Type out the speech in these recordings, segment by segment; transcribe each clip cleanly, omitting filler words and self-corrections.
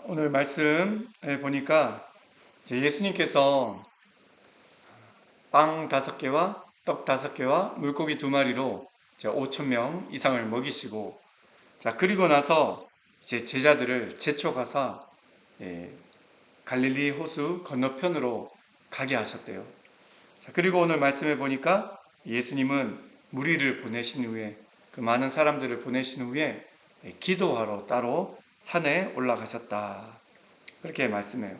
오늘 말씀 보니까 이제 예수님께서 빵 5개와 떡 5개와 물고기 2마리로 5천 명 이상을 먹이시고, 그리고 나서 이제 제자들을 제촉하사 예, 갈릴리 호수 건너편으로 가게 하셨대요. 그리고 오늘 말씀해 보니까 예수님은 무리를 보내신 후에, 그 많은 사람들을 보내신 후에 기도하러 따로 산에 올라가셨다, 그렇게 말씀해요.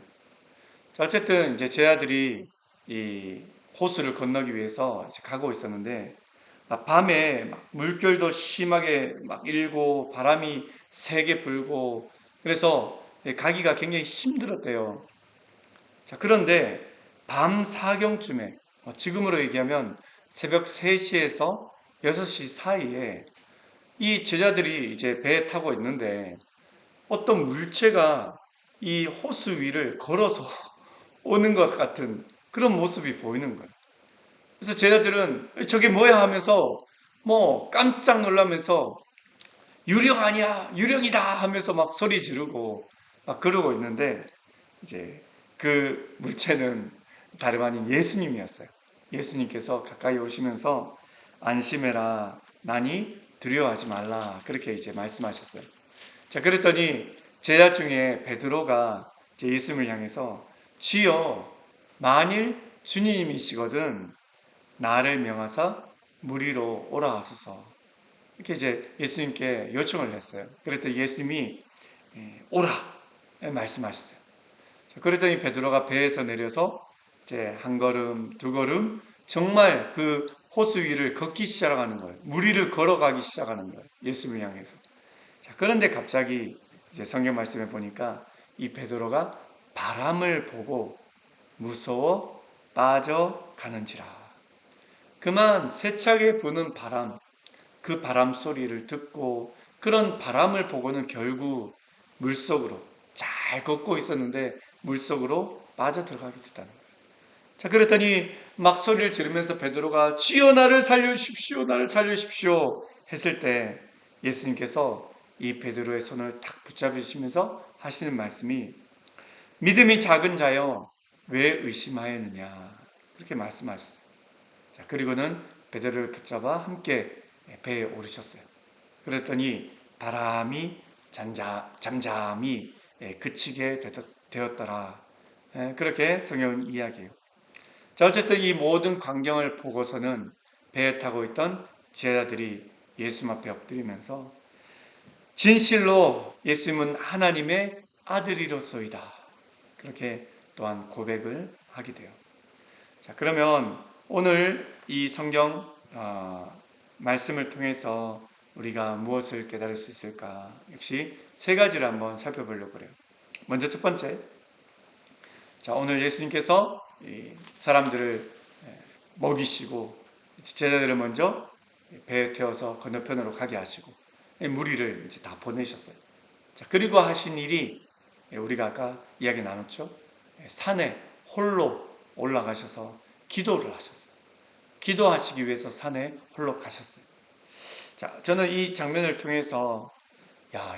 어쨌든 이제 제 아들이 이 호수를 건너기 위해서 이제 가고 있었는데, 밤에 막 물결도 심하게 막 일고 바람이 세게 불고, 그래서 가기가 굉장히 힘들었대요. 그런데 밤 사경쯤에, 지금으로 얘기하면 새벽 3시에서 6시 사이에 이 제자들이 이제 배에 타고 있는데 어떤 물체가 이 호수 위를 걸어서 오는 것 같은 그런 모습이 보이는 거예요. 그래서 제자들은 저게 뭐야 하면서 뭐 깜짝 놀라면서 유령 아니야, 유령이다 하면서 막 소리 지르고 막 그러고 있는데, 이제 그 물체는 다름 아닌 예수님이었어요. 예수님께서 가까이 오시면서 안심해라, 나니 두려워하지 말라, 그렇게 이제 말씀하셨어요. 그랬더니 제자 중에 베드로가 이제 예수님을 향해서 주여, 만일 주님이시거든 나를 명하사 무리로 오라 하소서, 이렇게 이제 예수님께 요청을 했어요. 그랬더니 예수님이 오라 말씀하셨어요. 그랬더니 베드로가 배에서 내려서 이제 한 걸음, 두 걸음, 정말 그 호수 위를 걷기 시작하는 거예요. 무리를 걸어가기 시작하는 거예요. 예수님을 향해서. 그런데 갑자기 이제 성경 말씀에 보니까 이 베드로가 바람을 보고 무서워 빠져가는지라. 그만 세차게 부는 바람, 그 바람 소리를 듣고, 그런 바람을 보고는 결국 물속으로 잘 걷고 있었는데 물속으로 빠져들어가게 됐다는 거예요. 그랬더니 막 소리를 지르면서 베드로가 주여 나를 살려주십시오, 나를 살려주십시오 했을 때 예수님께서 이 베드로의 손을 탁 붙잡으시면서 하시는 말씀이, 믿음이 작은 자여 왜 의심하였느냐, 그렇게 말씀하셨어요. 그리고는 베드로를 붙잡아 함께 배에 오르셨어요. 그랬더니 바람이 잠잠히 그치게 되었더라. 그렇게 성경은 이야기해요. 어쨌든 이 모든 광경을 보고서는 배에 타고 있던 제자들이 예수님 앞에 엎드리면서 진실로 예수님은 하나님의 아들이로소이다, 그렇게 또한 고백을 하게 돼요. 그러면 오늘 이 성경 말씀을 통해서 우리가 무엇을 깨달을 수 있을까? 역시 3가지를 한번 살펴보려고 그래요. 먼저 첫 번째, 오늘 예수님께서 이 사람들을 먹이시고 제자들을 먼저 배에 태워서 건너편으로 가게 하시고 무리를 이제 다 보내셨어요. 그리고 하신 일이 우리가 아까 이야기 나눴죠. 산에 홀로 올라가셔서 기도를 하셨어요. 기도하시기 위해서 산에 홀로 가셨어요. 저는 이 장면을 통해서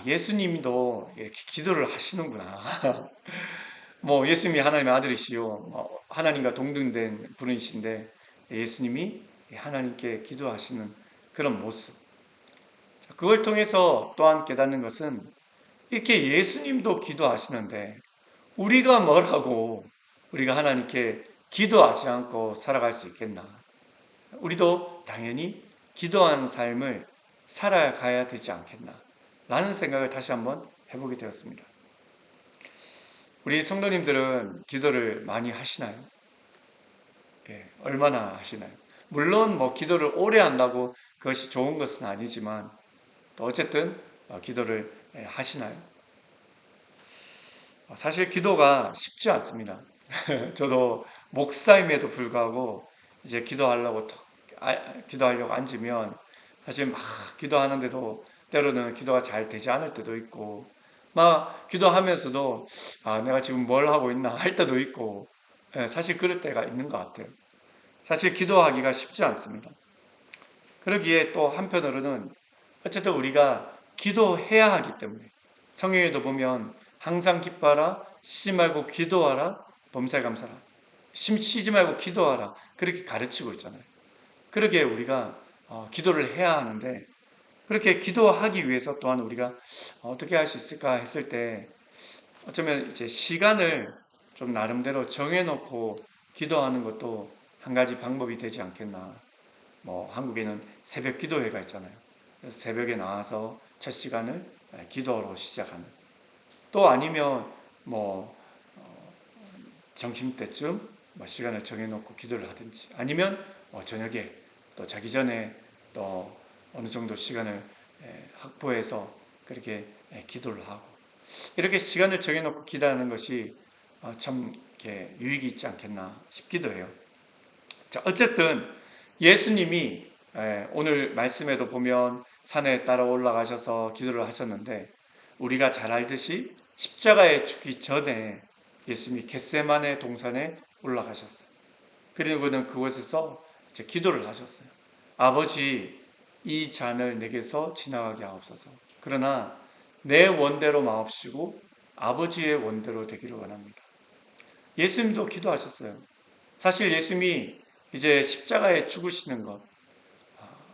예수님도 이렇게 기도를 하시는구나. 뭐 예수님이 하나님의 아들이시요, 하나님과 동등된 분이신데 예수님이 하나님께 기도하시는 그런 모습. 그걸 통해서 또한 깨닫는 것은, 이렇게 예수님도 기도하시는데 우리가 뭐라고 우리가 하나님께 기도하지 않고 살아갈 수 있겠나? 우리도 당연히 기도하는 삶을 살아가야 되지 않겠나? 라는 생각을 다시 한번 해보게 되었습니다. 우리 성도님들은 기도를 많이 하시나요? 얼마나 하시나요? 물론 뭐 기도를 오래 한다고 그것이 좋은 것은 아니지만, 또 어쨌든 기도를 하시나요? 사실 기도가 쉽지 않습니다. 저도 목사임에도 불구하고 이제 기도하려고 앉으면 사실 막 기도하는데도 때로는 기도가 잘 되지 않을 때도 있고, 막 기도하면서도 내가 지금 뭘 하고 있나 할 때도 있고, 사실 그럴 때가 있는 것 같아요. 사실 기도하기가 쉽지 않습니다. 그러기에 또 한편으로는 어쨌든 우리가 기도해야 하기 때문에, 성경에도 보면 항상 기뻐하라. 쉬지 말고 기도하라. 범사에 감사라. 쉬지 말고 기도하라. 그렇게 가르치고 있잖아요. 그렇게 우리가 기도를 해야 하는데, 그렇게 기도하기 위해서 또한 우리가 어떻게 할 수 있을까 했을 때, 어쩌면 이제 시간을 좀 나름대로 정해놓고 기도하는 것도 한 가지 방법이 되지 않겠나. 뭐 한국에는 새벽 기도회가 있잖아요. 그래서 새벽에 나와서 첫 시간을 기도로 시작하는. 또 아니면 뭐 점심때쯤 뭐 시간을 정해놓고 기도를 하든지, 아니면 저녁에 또 자기 전에 또 어느 정도 시간을 확보해서 그렇게 기도를 하고, 이렇게 시간을 정해놓고 기도하는 것이 참 이렇게 유익이 있지 않겠나 싶기도 해요. 자, 어쨌든 예수님이 오늘 말씀에도 보면 산에 따라 올라가셔서 기도를 하셨는데, 우리가 잘 알듯이 십자가에 죽기 전에 예수님이 겟세마네 동산에 올라가셨어요. 그리고 그는 그곳에서 이제 기도를 하셨어요. 아버지, 이 잔을 내게서 지나가게 하옵소서. 그러나 내 원대로 마옵시고 아버지의 원대로 되기를 원합니다. 예수님도 기도하셨어요. 사실 예수님이 이제 십자가에 죽으시는 것,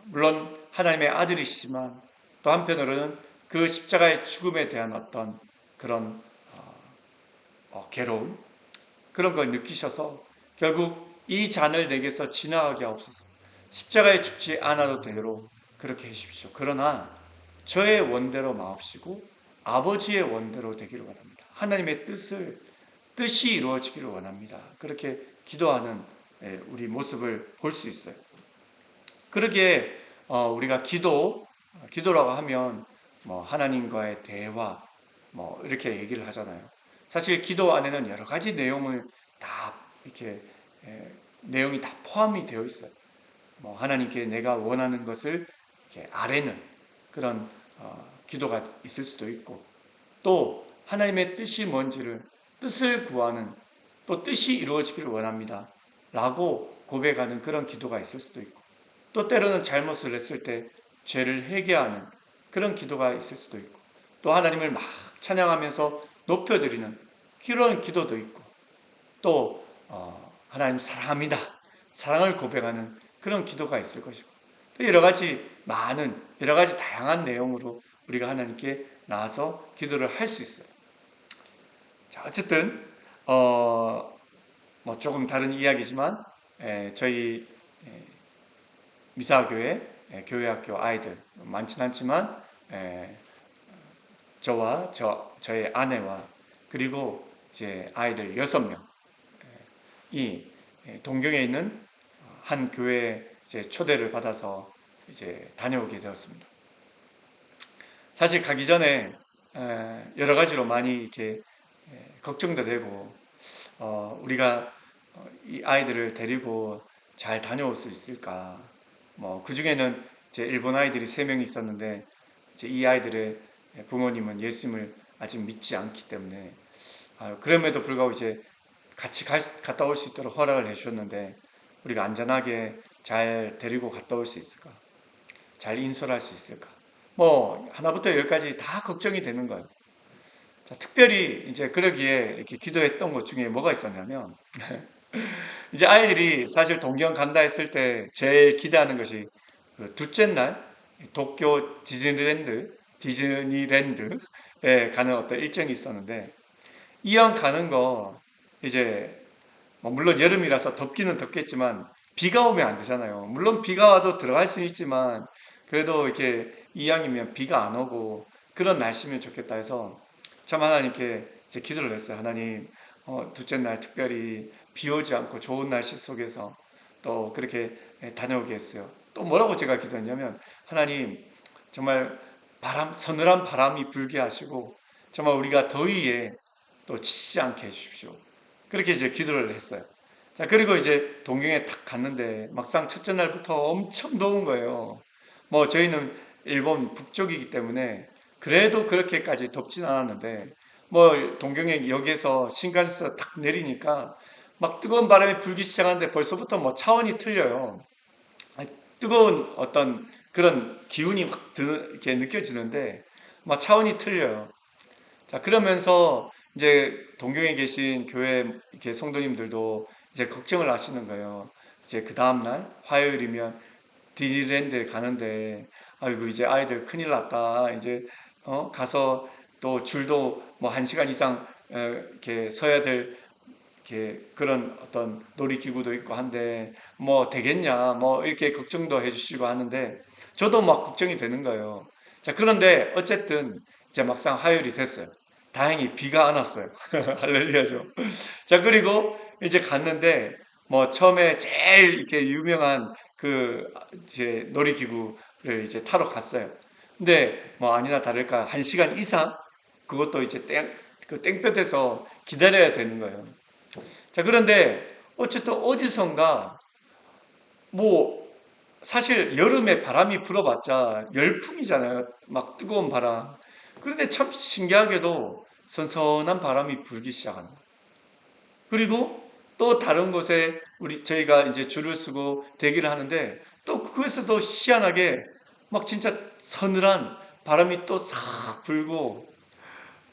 물론 하나님의 아들이시지만 또 한편으로는 그 십자가의 죽음에 대한 어떤 그런 괴로움, 그런 걸 느끼셔서 결국 이 잔을 내게서 지나가게 하옵소서. 십자가에 죽지 않아도 되도록 그렇게 해주십시오. 그러나 저의 원대로 마옵시고 아버지의 원대로 되기를 원합니다. 하나님의 뜻이 이루어지기를 원합니다. 그렇게 기도하는 우리 모습을 볼 수 있어요. 그러기에 우리가 기도라고 하면 뭐 하나님과의 대화 뭐 이렇게 얘기를 하잖아요. 사실 기도 안에는 여러 가지 내용을 다 이렇게 내용이 다 포함이 되어 있어요. 뭐 하나님께 내가 원하는 것을 이렇게 아뢰는 그런 기도가 있을 수도 있고, 또 하나님의 뜻이 뭔지를 뜻을 구하는, 또 뜻이 이루어지기를 원합니다 라고 고백하는 그런 기도가 있을 수도 있고, 또 때로는 잘못을 했을 때 죄를 회개하는 그런 기도가 있을 수도 있고, 또 하나님을 막 찬양하면서 높여드리는 그런 기도도 있고, 또 하나님 사랑합니다, 사랑을 고백하는 그런 기도가 있을 것이고, 또 여러 가지 다양한 내용으로 우리가 하나님께 나와서 기도를 할 수 있어요. 자, 어쨌든 뭐 조금 다른 이야기지만 저희 미사교회 교회학교 아이들 많지는 않지만 저의 아내와 그리고 이제 아이들 6명이 동경에 있는 한 교회에 이제 초대를 받아서 이제 다녀오게 되었습니다. 사실 가기 전에 여러 가지로 많이 이렇게 걱정도 되고, 우리가 이 아이들을 데리고 잘 다녀올 수 있을까? 뭐 그 중에는 이제 일본 아이들이 3명이 있었는데, 이제 이 아이들의 부모님은 예수님을 아직 믿지 않기 때문에 그럼에도 불구하고 이제 같이 갔다 올 수 있도록 허락을 해주셨는데, 우리가 안전하게 잘 데리고 갔다 올 수 있을까? 잘 인솔할 수 있을까? 뭐 하나부터 열까지 다 걱정이 되는 거예요. 자, 특별히 이제 그러기에 이렇게 기도했던 것 중에 뭐가 있었냐면, 이제 아이들이 사실 동경 간다 했을 때 제일 기대하는 것이 그 둘째 날 도쿄 디즈니랜드에 가는 어떤 일정이 있었는데, 이왕 가는 거 이제 뭐 물론 여름이라서 덥기는 덥겠지만 비가 오면 안 되잖아요. 물론 비가 와도 들어갈 수 있지만 그래도 이렇게 이왕이면 비가 안 오고 그런 날씨면 좋겠다 해서 참 하나님께 이제 기도를 했어요. 하나님, 둘째 날 특별히 비 오지 않고 좋은 날씨 속에서 또 그렇게 다녀오게 했어요. 또 뭐라고 제가 기도했냐면, 하나님 정말 서늘한 바람이 불게 하시고 정말 우리가 더위에 또 지치지 않게 해주십시오. 그렇게 이제 기도를 했어요. 자, 그리고 이제 동경에 딱 갔는데 막상 첫째 날부터 엄청 더운 거예요. 뭐 저희는 일본 북쪽이기 때문에 그래도 그렇게까지 덥진 않았는데, 뭐 동경에 역에서 신간세가 딱 내리니까 막 뜨거운 바람이 불기 시작하는데 벌써부터 뭐 차원이 틀려요. 뜨거운 어떤 그런 기운이 막 이렇게 느껴지는데 막 차원이 틀려요. 자, 그러면서 이제 동경에 계신 교회 이렇게 성도님들도 이제 걱정을 하시는 거예요. 이제 그 다음날 화요일이면 디즈니랜드에 가는데 아이고 이제 아이들 큰일 났다. 이제 가서 또 줄도 뭐 1시간 이상 이렇게 서야 될 이렇게 그런 어떤 놀이기구도 있고 한데 뭐 되겠냐 뭐 이렇게 걱정도 해주시고 하는데 저도 막 걱정이 되는 거예요. 자, 그런데 어쨌든 이제 막상 화요일이 됐어요. 다행히 비가 안 왔어요. 할렐루야죠. 자, 그리고 이제 갔는데 뭐 처음에 제일 이렇게 유명한 그 이제 놀이기구를 이제 타러 갔어요. 근데 뭐 아니나 다를까 1시간 이상 그것도 이제 그 땡볕에서 기다려야 되는 거예요. 자, 그런데 어쨌든 어디선가 뭐 사실 여름에 바람이 불어봤자 열풍이잖아요. 막 뜨거운 바람. 그런데 참 신기하게도 선선한 바람이 불기 시작합니다. 그리고 또 다른 곳에 저희가 이제 줄을 서고 대기를 하는데 또 그곳에서도 희한하게 막 진짜 서늘한 바람이 또 싹 불고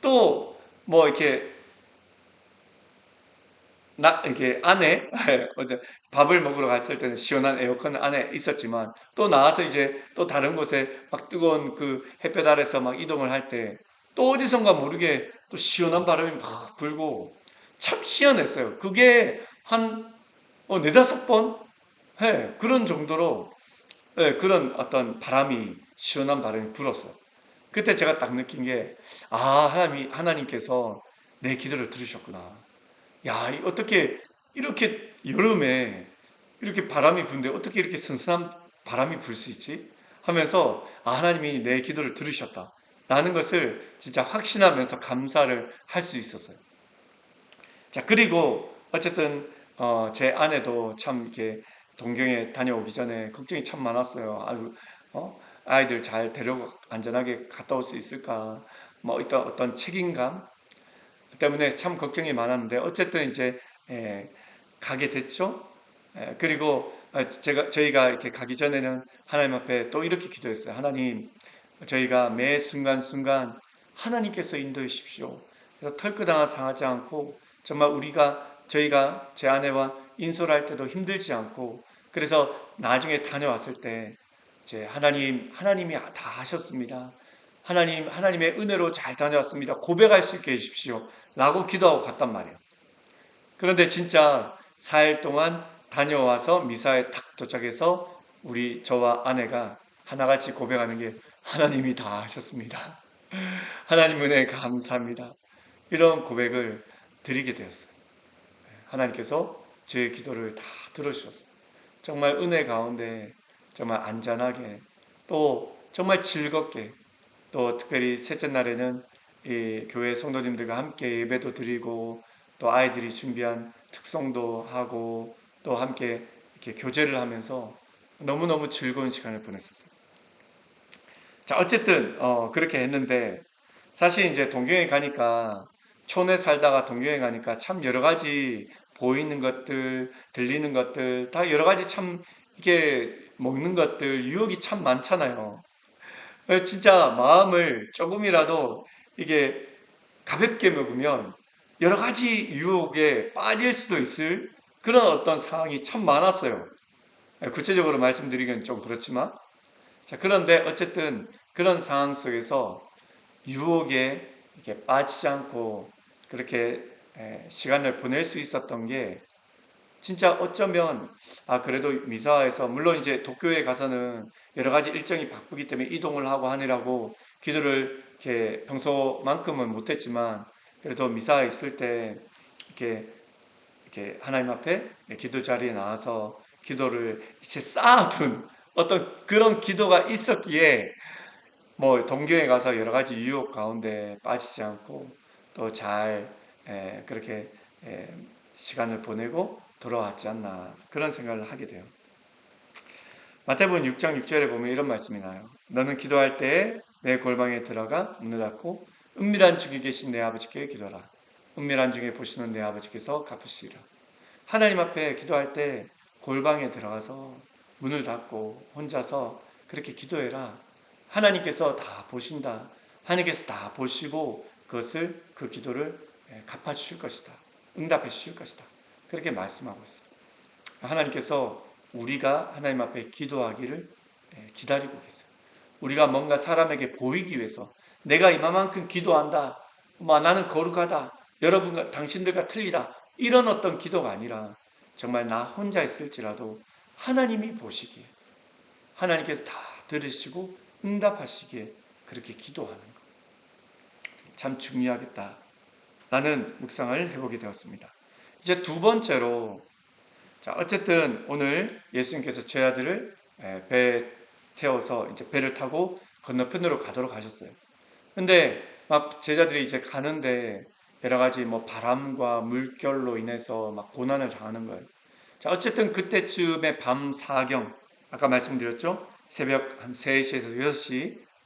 또 뭐 이렇게 이렇게 안에 밥을 먹으러 갔을 때는 시원한 에어컨 안에 있었지만 또 나와서 이제 또 다른 곳에 막 뜨거운 그 햇볕 아래서 막 이동을 할 때 또 어디선가 모르게 또 시원한 바람이 막 불고 참 희한했어요. 그게 한 네다섯 번 그런 정도로 그런 어떤 바람이 시원한 바람이 불었어요. 그때 제가 딱 느낀 게 하나님께서 내 기도를 들으셨구나. 야, 어떻게 이렇게 여름에 이렇게 바람이 부는데 어떻게 이렇게 선선한 바람이 불 수 있지? 하면서 하나님이 내 기도를 들으셨다. 라는 것을 진짜 확신하면서 감사를 할 수 있었어요. 자, 그리고 어쨌든 제 아내도 참 이렇게 동경에 다녀오기 전에 걱정이 참 많았어요. 아유, 아이들 잘 데리고 안전하게 갔다 올 수 있을까? 뭐 어떤 책임감 때문에 참 걱정이 많았는데 어쨌든 이제 예, 가게 됐죠. 그리고 저희가 이렇게 가기 전에는 하나님 앞에 또 이렇게 기도했어요. 하나님, 저희가 매 순간순간 하나님께서 인도해 주십시오. 그래서 털끝 하나 상하지 않고 정말 저희가 제 아내와 인솔할 때도 힘들지 않고 그래서 나중에 다녀왔을 때 이제 하나님이 다 하셨습니다. 하나님의 은혜로 잘 다녀왔습니다. 고백할 수 있게 해주십시오. 라고 기도하고 갔단 말이에요. 그런데 진짜 4일 동안 다녀와서 미사에 탁 도착해서 저와 아내가 하나같이 고백하는 게 하나님이 다 하셨습니다. 하나님 은혜 감사합니다. 이런 고백을 드리게 되었어요. 하나님께서 제 기도를 다 들어주셨어요. 정말 은혜 가운데 정말 안전하게 또 정말 즐겁게 또 특별히 셋째 날에는 이 교회 성도님들과 함께 예배도 드리고 또 아이들이 준비한 특송도 하고 또 함께 이렇게 교제를 하면서 너무너무 즐거운 시간을 보냈었어요. 자, 어쨌든 그렇게 했는데 사실 이제 동경에 가니까 촌에 살다가 동경에 가니까 참 여러 가지 보이는 것들, 들리는 것들 다 여러 가지 참 이게 먹는 것들 유혹이 참 많잖아요. 진짜 마음을 조금이라도 이게 가볍게 먹으면 여러 가지 유혹에 빠질 수도 있을 그런 어떤 상황이 참 많았어요. 구체적으로 말씀드리기는 좀 그렇지만. 자, 그런데 어쨌든 그런 상황 속에서 유혹에 이렇게 빠지지 않고 그렇게 시간을 보낼 수 있었던 게 진짜 어쩌면 그래도 미사에서 물론 이제 도쿄에 가서는 여러 가지 일정이 바쁘기 때문에 이동을 하고 하느라고 기도를 이렇게 평소만큼은 못했지만 그래도 미사에 있을 때 이렇게 하나님 앞에 기도 자리에 나와서 기도를 이제 쌓아둔 어떤 그런 기도가 있었기에 뭐 동경에 가서 여러 가지 유혹 가운데 빠지지 않고 또 잘 그렇게 에, 시간을 보내고 돌아왔지 않나 그런 생각을 하게 돼요. 마태복음 6장 6절에 보면 이런 말씀이 나요. 너는 기도할 때에 내 골방에 들어가 문을 닫고 은밀한 중에 계신 내 아버지께 기도하라. 은밀한 중에 보시는 내 아버지께서 갚으시리라. 하나님 앞에 기도할 때 골방에 들어가서 문을 닫고 혼자서 그렇게 기도해라. 하나님께서 다 보신다. 하나님께서 다 보시고 그 기도를 갚아주실 것이다. 응답해 주실 것이다. 그렇게 말씀하고 있어요. 하나님께서 우리가 하나님 앞에 기도하기를 기다리고 계세요. 우리가 뭔가 사람에게 보이기 위해서 내가 이만큼 기도한다. 나는 거룩하다. 여러분과 당신들과 틀리다. 이런 어떤 기도가 아니라 정말 나 혼자 있을지라도 하나님이 보시기에 하나님께서 다 들으시고 응답하시기에 그렇게 기도하는 것. 참 중요하겠다. 라는 묵상을 해보게 되었습니다. 이제 두 번째로, 자, 어쨌든 오늘 예수님께서 제 아들을 배에 태워서 이제 배를 타고 건너편으로 가도록 하셨어요. 근데 막 제자들이 이제 가는데 여러 가지 뭐 바람과 물결로 인해서 막 고난을 당하는 거예요. 자, 어쨌든 그때쯤에 밤 사경, 아까 말씀드렸죠? 새벽 한 3시에서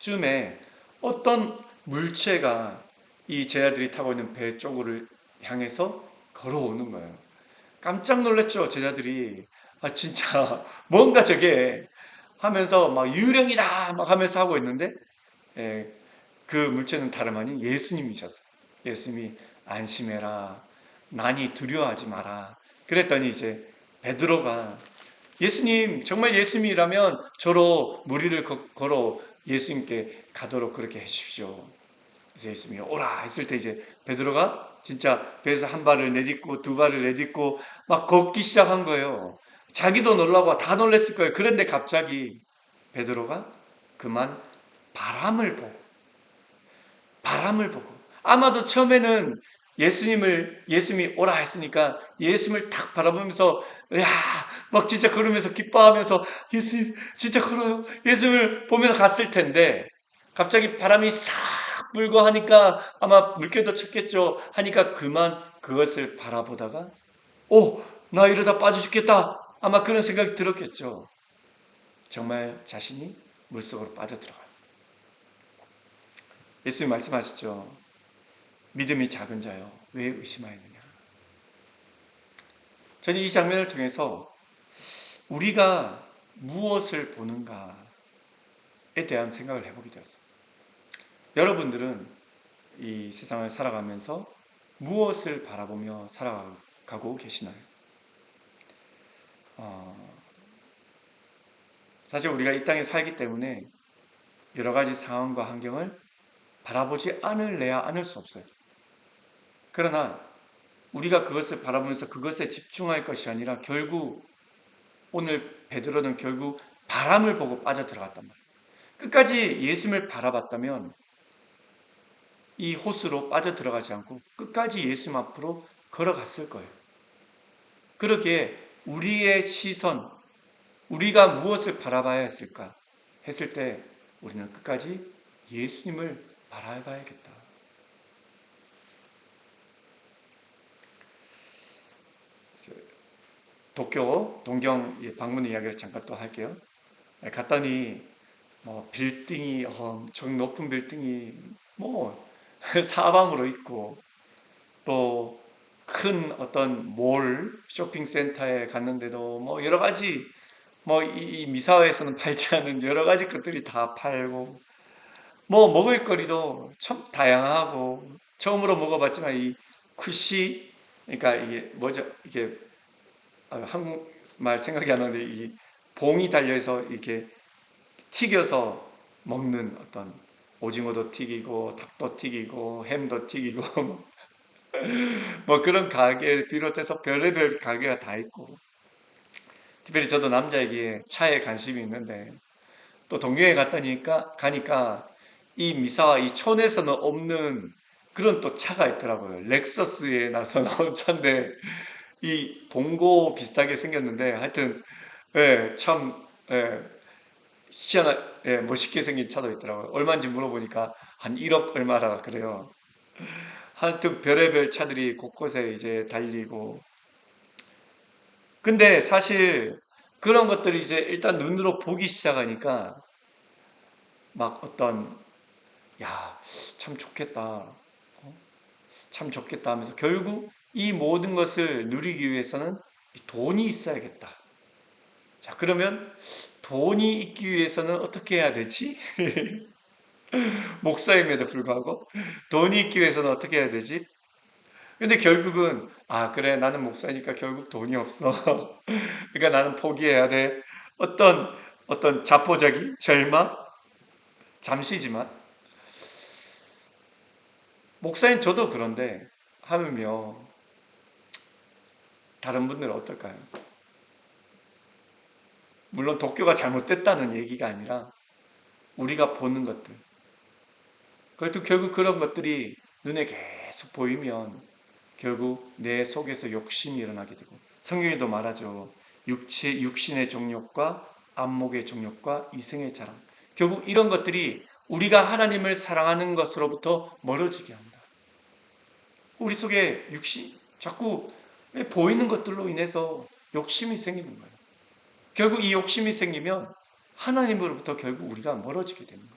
6시쯤에 어떤 물체가 이 제자들이 타고 있는 배 쪽으로 향해서 걸어오는 거예요. 깜짝 놀랐죠, 제자들이. 아, 진짜, 뭔가 저게 하면서 막 유령이다! 막 하면서 하고 있는데, 예, 그 물체는 다름 아닌 예수님이셨어요. 예수님이 안심해라. 난이 두려워하지 마라. 그랬더니 이제 베드로가 예수님, 정말 예수님이라면 저로 무리를 걸어 예수님께 가도록 그렇게 해주십시오. 그래서 예수님이 오라 했을 때 이제 베드로가 진짜 배에서 한 발을 내딛고 두 발을 내딛고 막 걷기 시작한 거예요. 자기도 놀라고 다 놀랬을 거예요. 그런데 갑자기 베드로가 그만 바람을 보고 아마도 처음에는 예수님이 오라 했으니까 예수님을 딱 바라보면서 야, 막 진짜 걸으면서 기뻐하면서 예수님 진짜 걸어요. 예수님을 보면서 갔을 텐데 갑자기 바람이 싹 불고 하니까 아마 물결도 쳤겠죠. 하니까 그만 그것을 바라보다가 오, 나 이러다 빠져 죽겠다. 아마 그런 생각이 들었겠죠. 정말 자신이 물속으로 빠져들어가요. 예수님 말씀하시죠. 믿음이 작은 자여 왜 의심하였느냐. 저는 이 장면을 통해서 우리가 무엇을 보는가에 대한 생각을 해보게 되었어요. 여러분들은 이 세상을 살아가면서 무엇을 바라보며 살아가고 계시나요? 사실 우리가 이 땅에 살기 때문에 여러 가지 상황과 환경을 바라보지 않을 수 없어요. 그러나 우리가 그것을 바라보면서 그것에 집중할 것이 아니라 결국 오늘 베드로는 결국 바람을 보고 빠져들어갔단 말이에요. 끝까지 예수님을 바라봤다면 이 호수로 빠져들어가지 않고 끝까지 예수님 앞으로 걸어갔을 거예요. 그러기에 우리의 시선, 우리가 무엇을 바라봐야 했을까 했을 때 우리는 끝까지 예수님을 바라봐야겠다. 도쿄, 동경 방문 이야기를 잠깐 또 할게요. 갔더니 뭐 빌딩이 엄청 높은 빌딩이 뭐 사방으로 있고 또 큰 어떤 몰 쇼핑센터에 갔는데도 뭐 여러 가지 뭐 이 미사회에서는 팔지 않은 여러 가지 것들이 다 팔고 뭐 먹을거리도 참 다양하고 처음으로 먹어봤지만 이 쿠시 그러니까 이게 뭐죠 이게 한국말 생각이 안 나는데 이 봉이 달려서 이렇게 튀겨서 먹는 어떤 오징어도 튀기고 닭도 튀기고 햄도 튀기고 뭐 그런 가게 비롯해서 별의별 가게가 다 있고 특별히 저도 남자에게 차에 관심이 있는데 또 동경에 가니까 이 미사와 이 촌에서는 없는 그런 또 차가 있더라고요. 렉서스에 나서 나온 차인데 이 봉고 비슷하게 생겼는데 하여튼 예, 참 예, 멋있게 생긴 차도 있더라고요. 얼마인지 물어보니까 한 1억 얼마라 그래요. 하여튼 별의별 차들이 곳곳에 이제 달리고. 근데 사실 그런 것들이 이제 일단 눈으로 보기 시작하니까 막 어떤, 야, 참 좋겠다. 참 좋겠다 하면서 결국 이 모든 것을 누리기 위해서는 돈이 있어야겠다. 자, 그러면 돈이 있기 위해서는 어떻게 해야 되지? 목사임에도 불구하고 돈이 있기 위해서는 어떻게 해야 되지? 근데 결국은 아 그래 나는 목사니까 결국 돈이 없어. 그러니까 나는 포기해야 돼. 어떤 자포자기, 절망, 잠시지만 목사인 저도 그런데 하면요 다른 분들은 어떨까요? 물론 독교가 잘못됐다는 얘기가 아니라 우리가 보는 것들 그래도 결국 그런 것들이 눈에 계속 보이면 결국 내 속에서 욕심이 일어나게 되고 성경에도 말하죠. 육신의 정욕과 안목의 정욕과 이생의 자랑. 결국 이런 것들이 우리가 하나님을 사랑하는 것으로부터 멀어지게 합니다. 우리 속에 육신, 자꾸 보이는 것들로 인해서 욕심이 생기는 거예요. 결국 이 욕심이 생기면 하나님으로부터 결국 우리가 멀어지게 되는 거예요.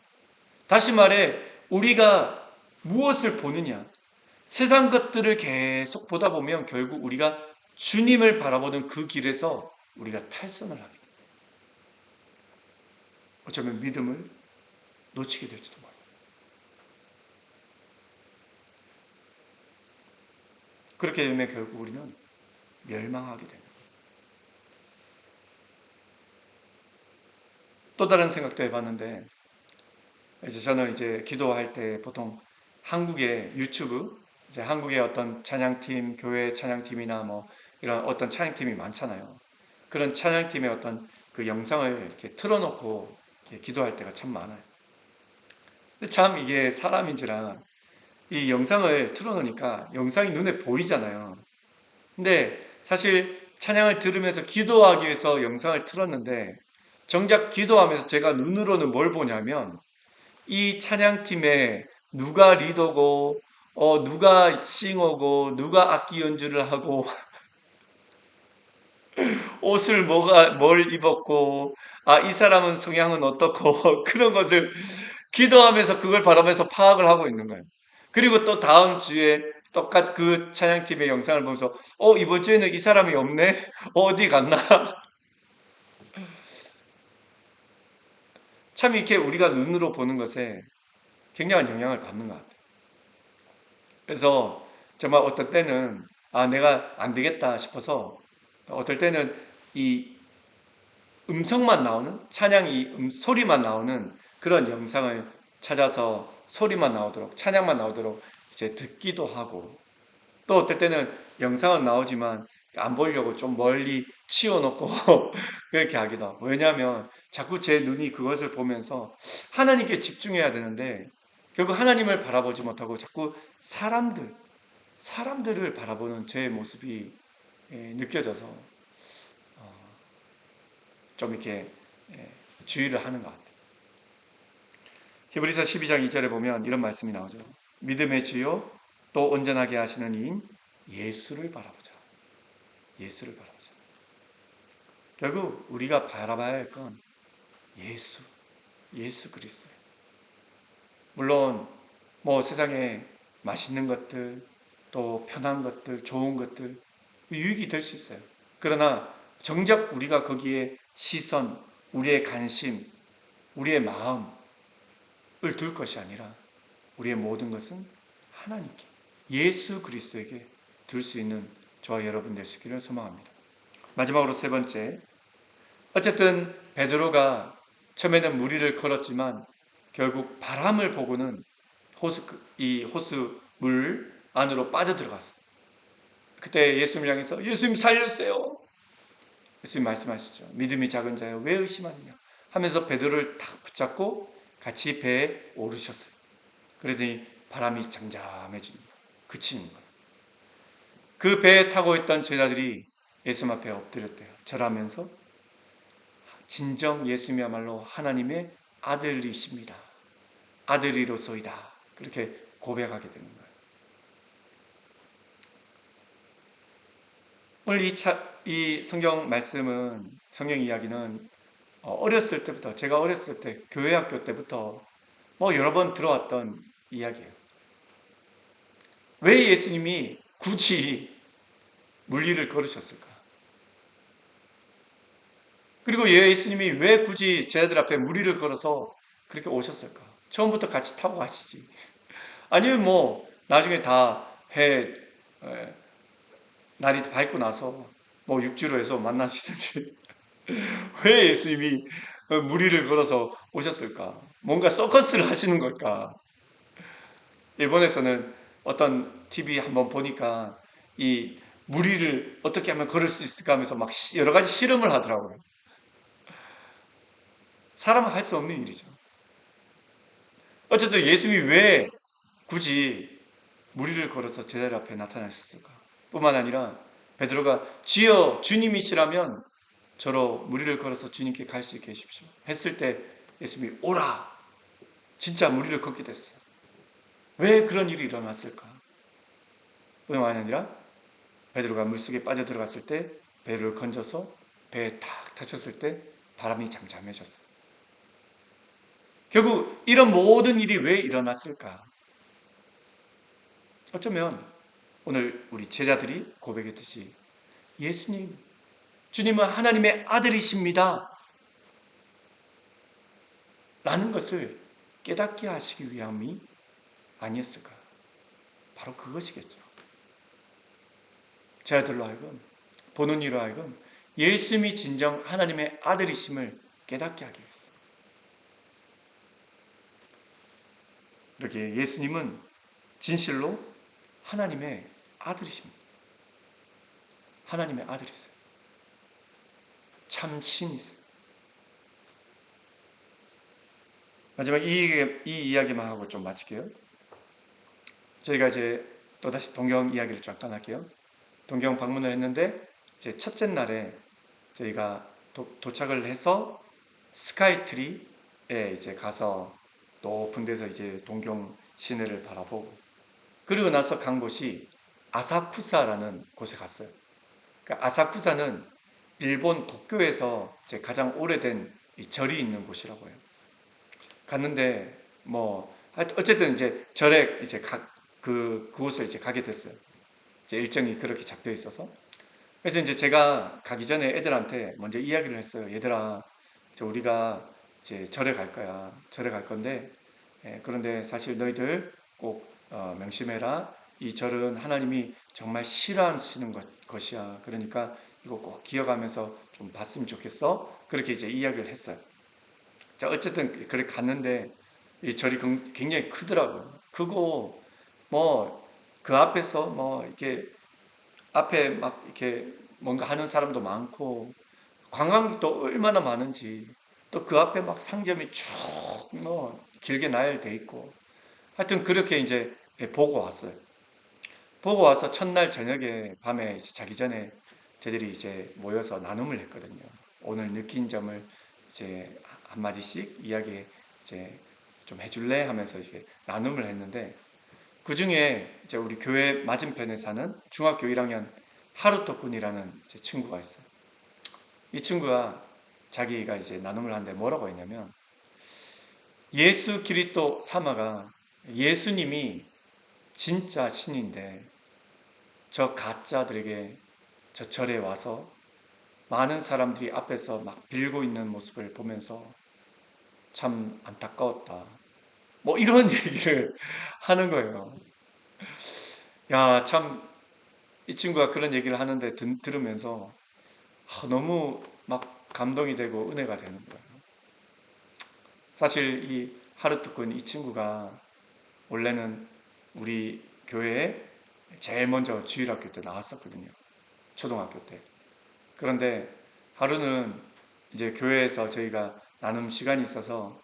다시 말해, 우리가 무엇을 보느냐, 세상 것들을 계속 보다 보면 결국 우리가 주님을 바라보는 그 길에서 우리가 탈선을 하게 됩니다. 어쩌면 믿음을 놓치게 될지도 몰라요. 그렇게 되면 결국 우리는 멸망하게 됩니다. 또 다른 생각도 해봤는데, 이제 저는 이제 기도할 때 보통 한국의 유튜브, 이제 한국의 어떤 찬양팀, 교회 찬양팀이나 뭐 이런 어떤 찬양팀이 많잖아요. 그런 찬양팀의 어떤 그 영상을 이렇게 틀어놓고 이렇게 기도할 때가 참 많아요. 근데 참 이게 사람인지라 이 영상을 틀어놓으니까 영상이 눈에 보이잖아요. 근데 사실 찬양을 들으면서 기도하기 위해서 영상을 틀었는데 정작 기도하면서 제가 눈으로는 뭘 보냐면 이 찬양팀에 누가 리더고 누가 싱어고 누가 악기 연주를 하고 옷을 뭘 입었고 이 사람은 성향은 어떻고 그런 것을 기도하면서 그걸 바라면서 파악을 하고 있는 거예요. 그리고 또 다음 주에 똑같 그 찬양팀의 영상을 보면서 이번 주에는 이 사람이 없네? 어디 갔나? 참 이렇게 우리가 눈으로 보는 것에 굉장한 영향을 받는 것 같아요. 그래서 정말 어떤 때는 내가 안 되겠다 싶어서 어떨 때는 이 음성만 나오는 찬양이 소리만 나오는 그런 영상을 찾아서 소리만 나오도록 찬양만 나오도록 이제 듣기도 하고 또 어떨 때는 영상은 나오지만 안 보려고 좀 멀리 치워놓고 그렇게 하기도 하고 왜냐하면 자꾸 제 눈이 그것을 보면서 하나님께 집중해야 되는데 결국 하나님을 바라보지 못하고 자꾸 사람들을 바라보는 제 모습이 느껴져서 좀 이렇게 주의를 하는 것 같아요. 히브리서 12장 2절에 보면 이런 말씀이 나오죠. 믿음의 주요 또 온전하게 하시는 이인 예수를 바라보자. 예수를 바라보자. 결국 우리가 바라봐야 할 건 예수 그리스도예요. 물론 뭐 세상에 맛있는 것들, 또 편한 것들, 좋은 것들 유익이 될 수 있어요. 그러나 정작 우리가 거기에 시선, 우리의 관심, 우리의 마음을 둘 것이 아니라 우리의 모든 것은 하나님께 예수 그리스도에게 둘 수 있는 저와 여러분 되시기를 소망합니다. 마지막으로 세 번째, 어쨌든 베드로가 처음에는 무리를 걸었지만 결국 바람을 보고는 이 호수 물 안으로 빠져들어갔어요. 그때 예수님을 향해서 예수님 살려주세요. 예수님 말씀하시죠. 믿음이 작은 자여 왜 의심하느냐 하면서 베드로를 탁 붙잡고 같이 배에 오르셨어요. 그러더니 바람이 잠잠해지는 거예요. 그치는 거예요. 그 배에 타고 있던 제자들이 예수님 앞에 엎드렸대요. 절하면서 진정 예수님이야말로 하나님의 아들이십니다. 아들이로소이다. 그렇게 고백하게 되는 거예요. 오늘 이 성경 말씀은, 성경 이야기는 어렸을 때부터, 제가 어렸을 때, 교회 학교 때부터 여러 번 들어왔던 이야기예요. 왜 예수님이 굳이 물리를 걸으셨을까? 그리고 예수님이 왜 굳이 제자들 앞에 무리를 걸어서 그렇게 오셨을까? 처음부터 같이 타고 가시지. 아니면 뭐 나중에 다 해 날이 밝고 나서 뭐 육지로 해서 만나시든지. 왜 예수님이 무리를 걸어서 오셨을까? 뭔가 서커스를 하시는 걸까? 일본에서는 어떤 TV 한번 보니까 이 무리를 어떻게 하면 걸을 수 있을까 하면서 막 여러 가지 실험을 하더라고요. 사람은 할 수 없는 일이죠. 어쨌든 예수님이 왜 굳이 무리를 걸어서 제자들 앞에 나타나셨을까? 뿐만 아니라 베드로가 주여 주님이시라면 저로 무리를 걸어서 주님께 갈 수 있게 해주십시오. 했을 때 예수님이 오라! 진짜 무리를 걷게 됐어요. 왜 그런 일이 일어났을까? 뿐만 아니라 베드로가 물속에 빠져들어갔을 때 배를 건져서 배에 탁 다쳤을 때 바람이 잠잠해졌어요. 결국 이런 모든 일이 왜 일어났을까? 어쩌면 오늘 우리 제자들이 고백했듯이 예수님, 주님은 하나님의 아들이십니다. 라는 것을 깨닫게 하시기 위함이 아니었을까? 바로 그것이겠죠. 제자들로 하여금, 보는 이로 하여금 예수님이 진정 하나님의 아들이심을 깨닫게 하기 위해서. 이렇게 예수님은 진실로 하나님의 아들이십니다. 하나님의 아들이세요. 참 신이세요. 마지막 이 이야기만 하고 좀 마칠게요. 저희가 이제 또다시 동경 이야기를 잠깐 할게요. 동경 방문을 했는데 이제 첫째 날에 저희가 도착을 해서 스카이트리에 이제 가서 높은 데서 이제 동경 시내를 바라보고 그리고 나서 간 곳이 아사쿠사라는 곳에 갔어요. 그러니까 아사쿠사는 일본 도쿄에서 이제 가장 오래된 이 절이 있는 곳이라고 해요. 갔는데 뭐 어쨌든 이제 절에 이제 그곳을 이제 가게 됐어요. 이제 일정이 그렇게 잡혀 있어서. 그래서 이제 제가 가기 전에 애들한테 먼저 이야기를 했어요. 얘들아, 우리가 이제 절에 갈 거야. 절에 갈 건데, 그런데 사실 너희들 꼭 명심해라. 이 절은 하나님이 정말 싫어하시는 것이야. 그러니까 이거 꼭 기억하면서 좀 봤으면 좋겠어. 그렇게 이제 이야기를 했어요. 자, 어쨌든 그래 갔는데 이 절이 굉장히 크더라고요. 크고 뭐 그 앞에서 뭐 이렇게 앞에 막 이렇게 뭔가 하는 사람도 많고 관광객도 얼마나 많은지 또 그 앞에 막 상점이 쭉 뭐 길게 나열돼 있고 하여튼 그렇게 이제 보고 왔어요. 보고 와서 첫날 저녁에 밤에 이제 자기 전에 저희들이 이제 모여서 나눔을 했거든요. 오늘 느낀 점을 이제 한마디씩 이야기 이제 좀 해줄래 하면서 이제 나눔을 했는데 그 중에 이제 우리 교회 맞은편에 사는 중학교 1학년 하루토 군이라는 친구가 있어요. 이 친구가 자기가 이제 나눔을 하는데 뭐라고 했냐면 예수 그리스도 사마가 예수님이 진짜 신인데 저 가짜들에게 저 절에 와서 많은 사람들이 앞에서 막 빌고 있는 모습을 보면서 참 안타까웠다. 뭐 이런 얘기를 하는 거예요. 야, 참 이 친구가 그런 얘기를 하는데 들으면서 너무 막 감동이 되고 은혜가 되는 거예요. 사실 이 하루투군 이 친구가 원래는 우리 교회에 제일 먼저 주일학교 때 나왔었거든요. 초등학교 때. 그런데 하루는 이제 교회에서 저희가 나눔 시간이 있어서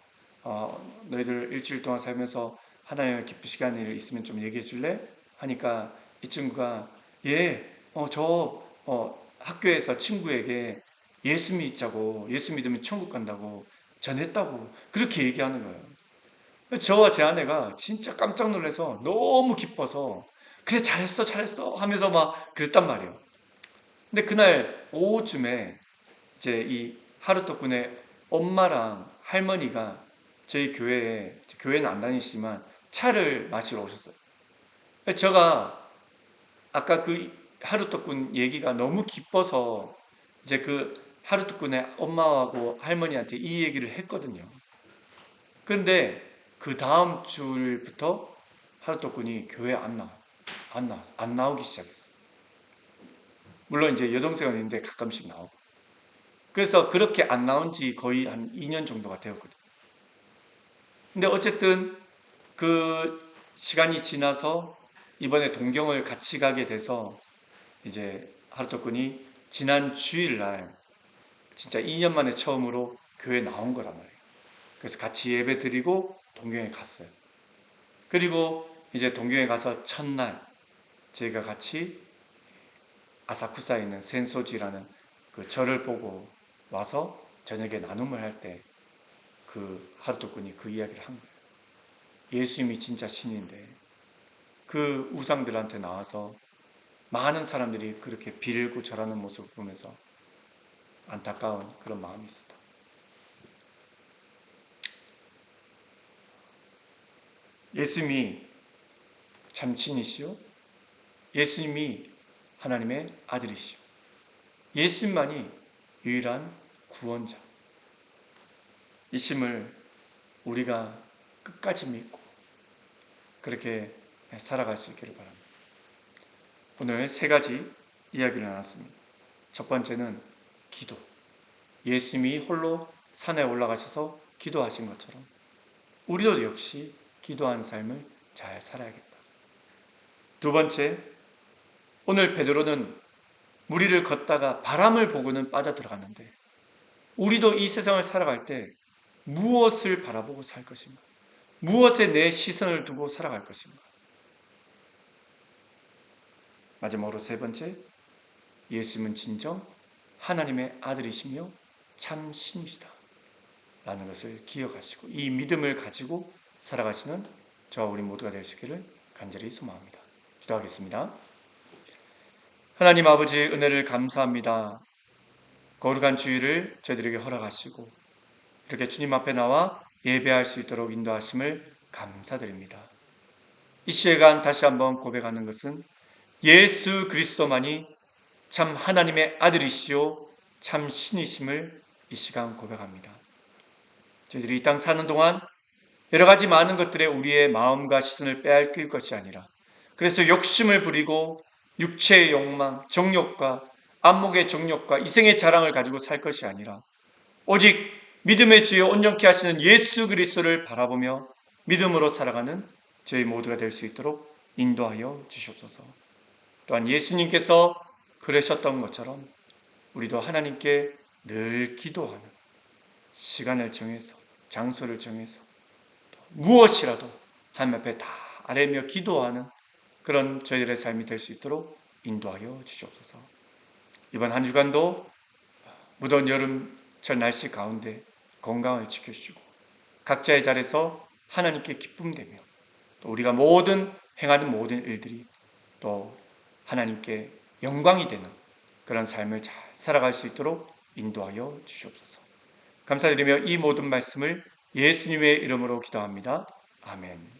너희들 일주일 동안 살면서 하나님의 기쁘시게 하는 일 있으면 좀 얘기해 줄래? 하니까 이 친구가 예, 학교에서 친구에게 예수 믿자고 예수 믿으면 천국 간다고 전했다고 그렇게 얘기하는 거예요. 저와 제 아내가 진짜 깜짝 놀라서 너무 기뻐서 그래 잘했어 잘했어 하면서 막 그랬단 말이에요. 근데 그날 오후쯤에 이제 이 하루토 군의 엄마랑 할머니가 저희 교회에 교회는 안 다니시지만 차를 마시러 오셨어요. 제가 아까 그 하루토 군 얘기가 너무 기뻐서 이제 그 하루토 군의 엄마하고 할머니한테 이 얘기를 했거든요. 그런데 그 다음 주부터 하루토꾼이 교회 안 나오기 시작했어요. 물론 이제 여동생은 있는데 가끔씩 나오고. 그래서 그렇게 안 나온 지 거의 한 2년 정도가 되었거든요. 근데 어쨌든 그 시간이 지나서 이번에 동경을 같이 가게 돼서 이제 하루토꾼이 지난 주일날 진짜 2년 만에 처음으로 교회 나온 거란 말이에요. 그래서 같이 예배 드리고 동경에 갔어요. 그리고 이제 동경에 가서 첫날 저희가 같이 아사쿠사에 있는 센소지라는 그 절을 보고 와서 저녁에 나눔을 할 때 그 하루토꾼이 그 이야기를 한 거예요. 예수님이 진짜 신인데 그 우상들한테 나와서 많은 사람들이 그렇게 빌고 절하는 모습을 보면서 안타까운 그런 마음이 있었다. 예수님이 참신이시오. 예수님이 하나님의 아들이시오. 예수님만이 유일한 구원자. 이 심을 우리가 끝까지 믿고 그렇게 살아갈 수 있기를 바랍니다. 오늘 세 가지 이야기를 나눴습니다. 첫 번째는 기도. 예수님이 홀로 산에 올라가셔서 기도하신 것처럼 우리도 역시 기도하는 삶을 잘 살아야겠다. 두 번째, 오늘 베드로는 무리를 걷다가 바람을 보고는 빠져들어갔는데 우리도 이 세상을 살아갈 때 무엇을 바라보고 살 것인가? 무엇에 내 시선을 두고 살아갈 것인가? 마지막으로 세 번째, 예수님은 진정 하나님의 아들이시며 참 신이시다 라는 것을 기억하시고 이 믿음을 가지고 살아가시는 저와 우리 모두가 될 수 있기를 간절히 소망합니다. 기도하겠습니다. 하나님 아버지 은혜를 감사합니다. 거룩한 주일을 저희들에게 허락하시고 이렇게 주님 앞에 나와 예배할 수 있도록 인도하심을 감사드립니다. 이 시간 다시 한번 고백하는 것은 예수 그리스도만이 참 하나님의 아들이시오 참 신이심을 이 시간 고백합니다. 저희들이 이 땅 사는 동안 여러 가지 많은 것들에 우리의 마음과 시선을 빼앗길 것이 아니라 그래서 욕심을 부리고 육체의 욕망, 정욕과 안목의 정욕과 이생의 자랑을 가지고 살 것이 아니라 오직 믿음의 주여 온전케 하시는 예수 그리스도를 바라보며 믿음으로 살아가는 저희 모두가 될 수 있도록 인도하여 주시옵소서. 또한 예수님께서 그러셨던 것처럼 우리도 하나님께 늘 기도하는 시간을 정해서 장소를 정해서 무엇이라도 하나님 앞에 다 아뢰며 기도하는 그런 저희들의 삶이 될 수 있도록 인도하여 주시옵소서. 이번 한 주간도 무더운 여름철 날씨 가운데 건강을 지켜주시고 각자의 자리에서 하나님께 기쁨되며 또 우리가 행하는 모든 일들이 또 하나님께 영광이 되는 그런 삶을 잘 살아갈 수 있도록 인도하여 주시옵소서. 감사드리며 이 모든 말씀을 예수님의 이름으로 기도합니다. 아멘.